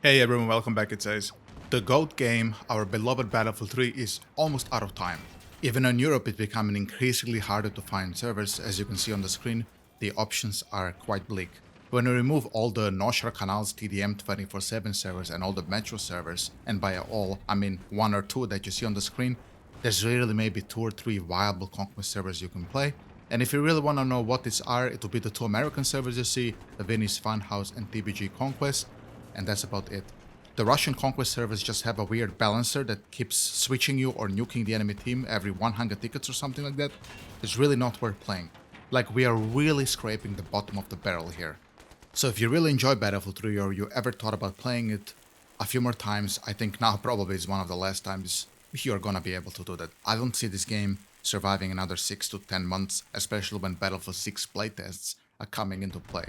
Hey everyone, welcome back, it says. The GOAT game, our beloved Battlefield 3, is almost out of time. Even in Europe, it's becoming increasingly harder to find servers. As you can see on the screen, the options are quite bleak. When we remove all the Nosher Canals TDM 24/7 servers and all the Metro servers, and by all, I mean one or two that you see on the screen, there's really maybe 2 or 3 viable Conquest servers you can play. And if you really want to know what these are, it will be the 2 American servers you see, the Vinny's Funhouse and TBG Conquest, and that's about it. The Russian Conquest servers just have a weird balancer that keeps switching you or nuking the enemy team every 100 tickets or something like that. It's really not worth playing. Like, we are really scraping the bottom of the barrel here. So if you really enjoy Battlefield 3 or you ever thought about playing it a few more times, I think now probably is one of the last times you're gonna be able to do that. I don't see this game surviving another 6 to 10 months, especially when Battlefield 6 playtests are coming into play.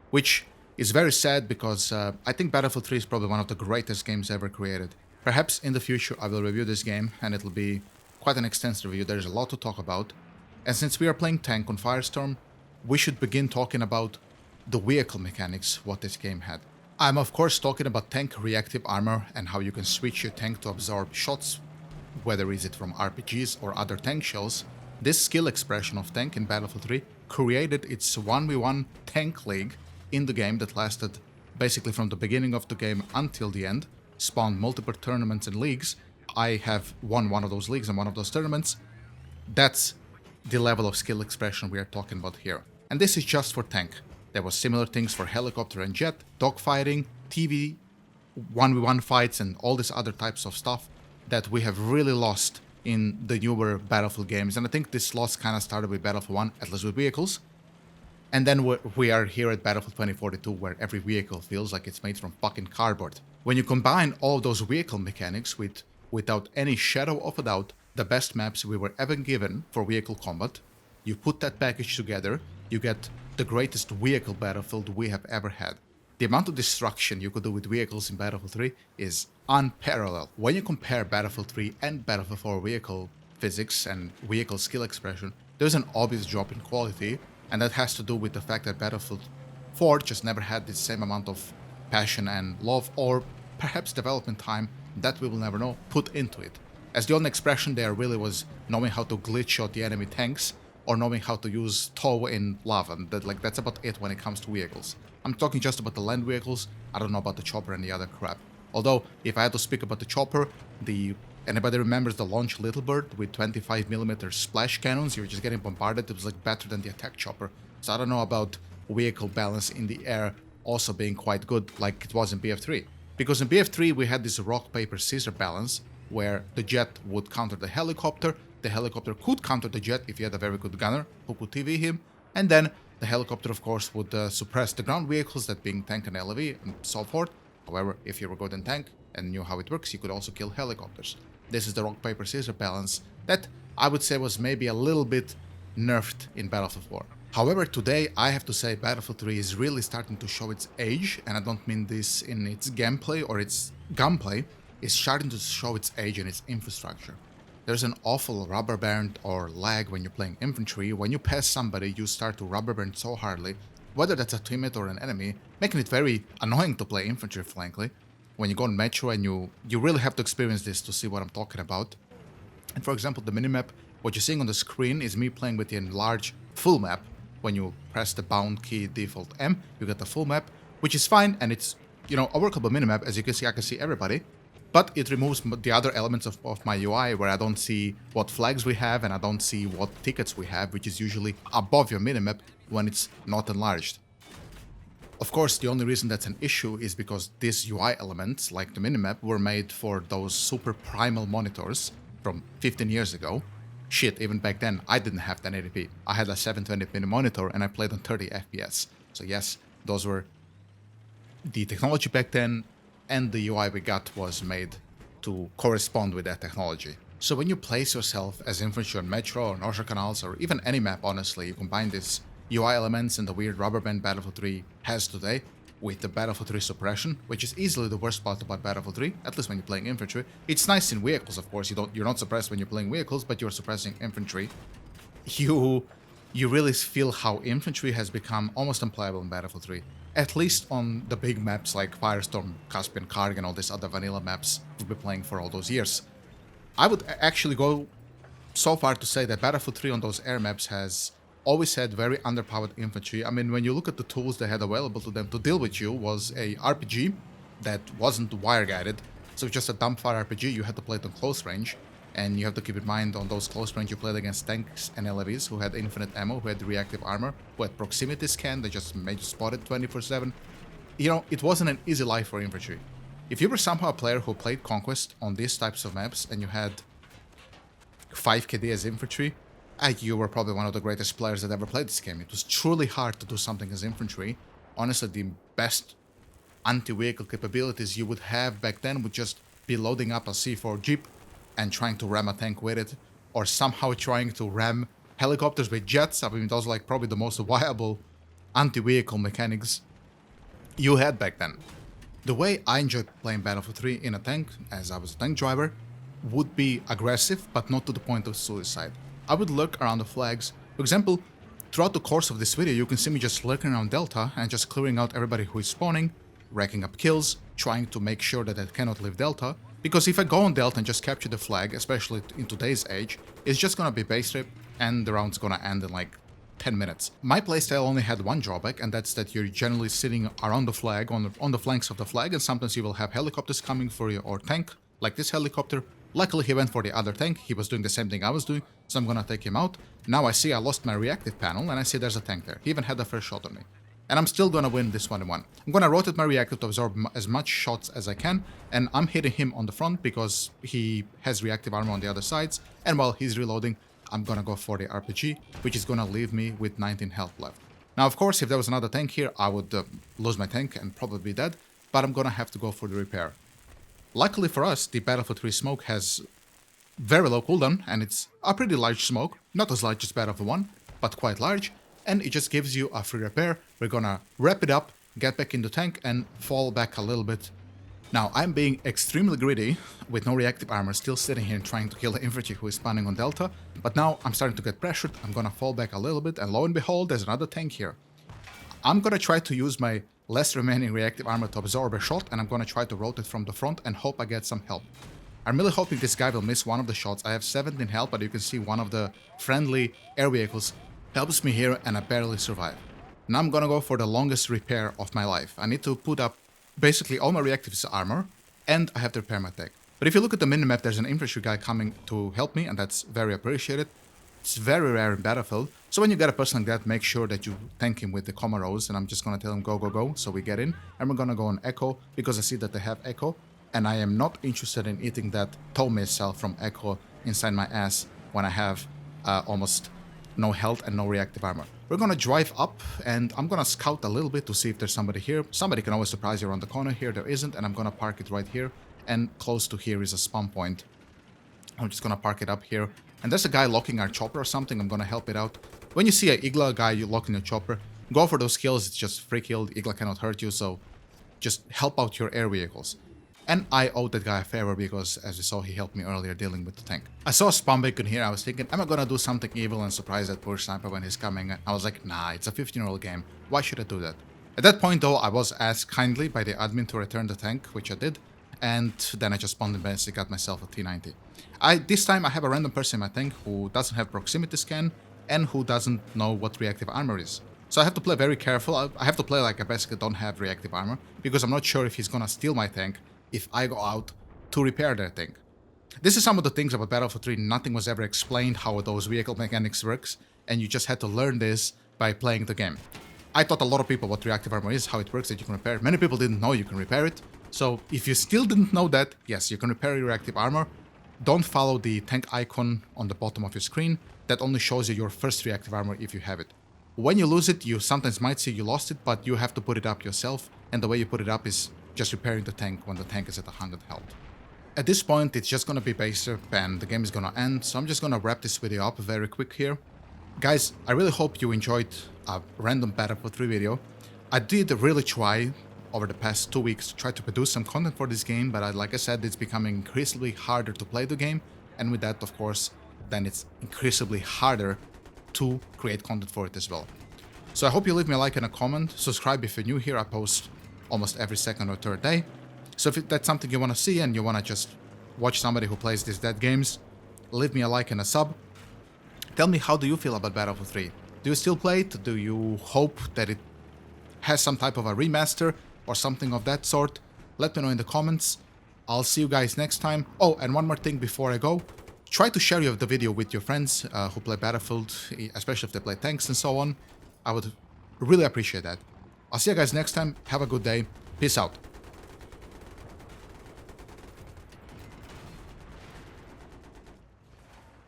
Which is very sad because I think Battlefield 3 is probably one of the greatest games ever created. Perhaps in the future I will review this game and it'll be quite an extensive review. There's a lot to talk about. And since we are playing tank on Firestorm, we should begin talking about the vehicle mechanics what this game had. I'm of course talking about tank reactive armor and how you can switch your tank to absorb shots, whether is it from RPGs or other tank shells. This skill expression of tank in Battlefield 3 created its 1v1 tank league in the game that lasted basically from the beginning of the game until the end, spawned multiple tournaments and leagues. I have won one of those leagues and one of those tournaments. That's the level of skill expression we are talking about here. And this is just for tank. There was similar things for helicopter and jet, dogfighting, TV, 1v1 fights, and all these other types of stuff that we have really lost in the newer Battlefield games. And I think this loss kind of started with Battlefield 1, at least with vehicles. And then we are here at Battlefield 2042, where every vehicle feels like it's made from fucking cardboard. When you combine all those vehicle mechanics without any shadow of a doubt, the best maps we were ever given for vehicle combat, you put that package together, you get the greatest vehicle battlefield we have ever had. The amount of destruction you could do with vehicles in Battlefield 3 is unparalleled. When you compare Battlefield 3 and Battlefield 4 vehicle physics and vehicle skill expression, there's an obvious drop in quality. And that has to do with the fact that Battlefield 4 just never had the same amount of passion and love, or perhaps development time, that we will never know, put into it. As the only expression there really was knowing how to glitch out the enemy tanks, or knowing how to use tow in lava. And that's about it when it comes to vehicles. I'm talking just about the land vehicles, I don't know about the chopper and the other crap. Although, if I had to speak about the chopper, anybody remembers the launch Little Bird with 25mm splash cannons? You were just getting bombarded. It was like better than the attack chopper. So I don't know about vehicle balance in the air also being quite good like it was in BF3. Because in BF3 we had this rock, paper, scissor balance where the jet would counter the helicopter could counter the jet if you had a very good gunner who could TV him, and then the helicopter of course would suppress the ground vehicles, that being tank and LAV and so forth. However, if you were good in tank and knew how it works, you could also kill helicopters. This is the rock, paper, scissors balance that I would say was maybe a little bit nerfed in Battlefield 4. However, today I have to say Battlefield 3 is really starting to show its age, and I don't mean this in its gameplay or its gunplay. It's starting to show its age in its infrastructure. There's an awful rubber band or lag when you're playing infantry. When you pass somebody, you start to rubber band so hardly, whether that's a teammate or an enemy, making it very annoying to play infantry, frankly. When you go on Metro and you really have to experience this to see what I'm talking about. And for example, the minimap, what you're seeing on the screen is me playing with the enlarged full map. When you press the bound key default M, you get the full map, which is fine, and it's, a workable minimap. As you can see, I can see everybody. But it removes the other elements of my UI, where I don't see what flags we have and I don't see what tickets we have, which is usually above your minimap when it's not enlarged. Of course, the only reason that's an issue is because these UI elements, like the minimap, were made for those super primal monitors from 15 years ago. Shit, even back then, I didn't have 1080p. I had a 720p monitor and I played on 30 FPS. So yes, those were the technology back then, and the UI we got was made to correspond with that technology. So when you place yourself as infantry on Metro or Nosher Canals or even any map, honestly, you combine these UI elements and the weird rubber band Battlefield 3 has today with the Battlefield 3 suppression, which is easily the worst part about Battlefield 3, at least when you're playing infantry. It's nice in vehicles, of course. You're not suppressed when you're playing vehicles, but you're suppressing infantry. You really feel how infantry has become almost unplayable in Battlefield 3. at least on the big maps like Firestorm, Caspian Karg, and all these other vanilla maps we've been playing for all those years. I would actually go so far to say that Battlefield 3 on those air maps has always had very underpowered infantry. I mean, when you look at the tools they had available to them to deal with you was a RPG that wasn't wire guided, so just a dumbfire RPG. You had to play it on close range, and you have to keep in mind on those close range you played against tanks and LAVs who had infinite ammo, who had reactive armor, who had proximity scan, they just made you spot it 24/7. You know, it wasn't an easy life for infantry. If you were somehow a player who played Conquest on these types of maps and you had 5 KD as infantry, you were probably one of the greatest players that ever played this game. It was truly hard to do something as infantry. Honestly, the best anti-vehicle capabilities you would have back then would just be loading up a C4 Jeep and trying to ram a tank with it, or somehow trying to ram helicopters with jets. I mean, those are like probably the most viable anti-vehicle mechanics you had back then. The way I enjoyed playing Battlefield 3 in a tank, as I was a tank driver, would be aggressive, but not to the point of suicide. I would lurk around the flags. For example, throughout the course of this video, you can see me just lurking around Delta and just clearing out everybody who is spawning, racking up kills, trying to make sure that I cannot leave Delta. Because if I go on Delta and just capture the flag, especially in today's age, it's just gonna be base trip and the round's gonna end in like 10 minutes. My playstyle only had one drawback, and that's that you're generally sitting around the flag, on the flanks of the flag, and sometimes you will have helicopters coming for you or tank, like this helicopter. Luckily he went for the other tank, he was doing the same thing I was doing, so I'm gonna take him out. Now I see I lost my reactive panel and I see there's a tank there. He even had the first shot on me. And I'm still gonna win this 1-1. I'm gonna rotate my reactive to absorb as much shots as I can, and I'm hitting him on the front because he has reactive armor on the other sides, and while he's reloading, I'm gonna go for the RPG, which is gonna leave me with 19 health left. Now, of course, if there was another tank here, I would lose my tank and probably be dead, but I'm gonna have to go for the repair. Luckily for us, the Battlefield 3 smoke has very low cooldown, and it's a pretty large smoke, not as large as Battlefield 1, but quite large, and it just gives you a free repair. We're gonna wrap it up, get back in the tank, and fall back a little bit. Now, I'm being extremely greedy, with no reactive armor, still sitting here and trying to kill the infantry who is spawning on Delta, but now I'm starting to get pressured, I'm gonna fall back a little bit, and lo and behold, there's another tank here. I'm gonna try to use my less remaining reactive armor to absorb a shot, and I'm gonna try to rotate from the front and hope I get some help. I'm really hoping this guy will miss one of the shots. I have 17 health, but you can see one of the friendly air vehicles helps me here and I barely survive. Now I'm gonna go for the longest repair of my life. I need to put up basically all my reactive armor, and I have to repair my tech. But if you look at the minimap, there's an infantry guy coming to help me, and that's very appreciated. It's very rare in Battlefield, so when you get a person like that, make sure that you tank him with the Comaros, and I'm just gonna tell him go, go, go, so we get in. And we're gonna go on Echo, because I see that they have Echo, and I am not interested in eating that tow missile from Echo inside my ass when I have almost no health and no reactive armor. We're gonna drive up, and I'm gonna scout a little bit to see if there's somebody here. Somebody can always surprise you around the corner here. There isn't, and I'm gonna park it right here, and close to here is a spawn point. I'm just gonna park it up here. And there's a guy locking our chopper or something. I'm gonna help it out. When you see an Igla guy you locking your chopper, go for those kills. It's just free kill. Igla cannot hurt you, so just help out your air vehicles. And I owe that guy a favor because, as you saw, he helped me earlier dealing with the tank. I saw a spawn beacon here. I was thinking, am I gonna do something evil and surprise that poor sniper when he's coming? I was like, nah, it's a 15-year-old game. Why should I do that? At that point, though, I was asked kindly by the admin to return the tank, which I did. And then I just spawned and basically got myself a T90. This time I have a random person in my tank who doesn't have proximity scan and who doesn't know what reactive armor is. So I have to play very careful. I have to play like I basically don't have reactive armor because I'm not sure if he's gonna steal my tank if I go out to repair their tank. This is some of the things about Battlefield 3. Nothing was ever explained how those vehicle mechanics works, and you just had to learn this by playing the game. I taught a lot of people what reactive armor is, how it works, that you can repair it. Many people didn't know you can repair it. So if you still didn't know that, yes, you can repair your reactive armor. Don't follow the tank icon on the bottom of your screen. That only shows you your first reactive armor if you have it. When you lose it, you sometimes might see you lost it, but you have to put it up yourself. And the way you put it up is just repairing the tank when the tank is at 100 health. At this point, it's just gonna be base trip and the game is gonna end, so I'm just gonna wrap this video up very quick here. Guys, I really hope you enjoyed a random Battlefield 3 video. I did really try over the past 2 weeks to try to produce some content for this game, but like I said, it's becoming increasingly harder to play the game, and with that, of course, then it's increasingly harder to create content for it as well. So I hope you leave me a like and a comment. Subscribe if you're new here. I post almost every second or third day. So if that's something you want to see and you want to just watch somebody who plays these dead games, leave me a like and a sub. Tell me, how do you feel about Battlefield 3? Do you still play it? Do you hope that it has some type of a remaster or something of that sort? Let me know in the comments. I'll see you guys next time. Oh, and one more thing before I go. Try to share the video with your friends who play Battlefield, especially if they play tanks and so on. I would really appreciate that. I'll see you guys next time. Have a good day. Peace out.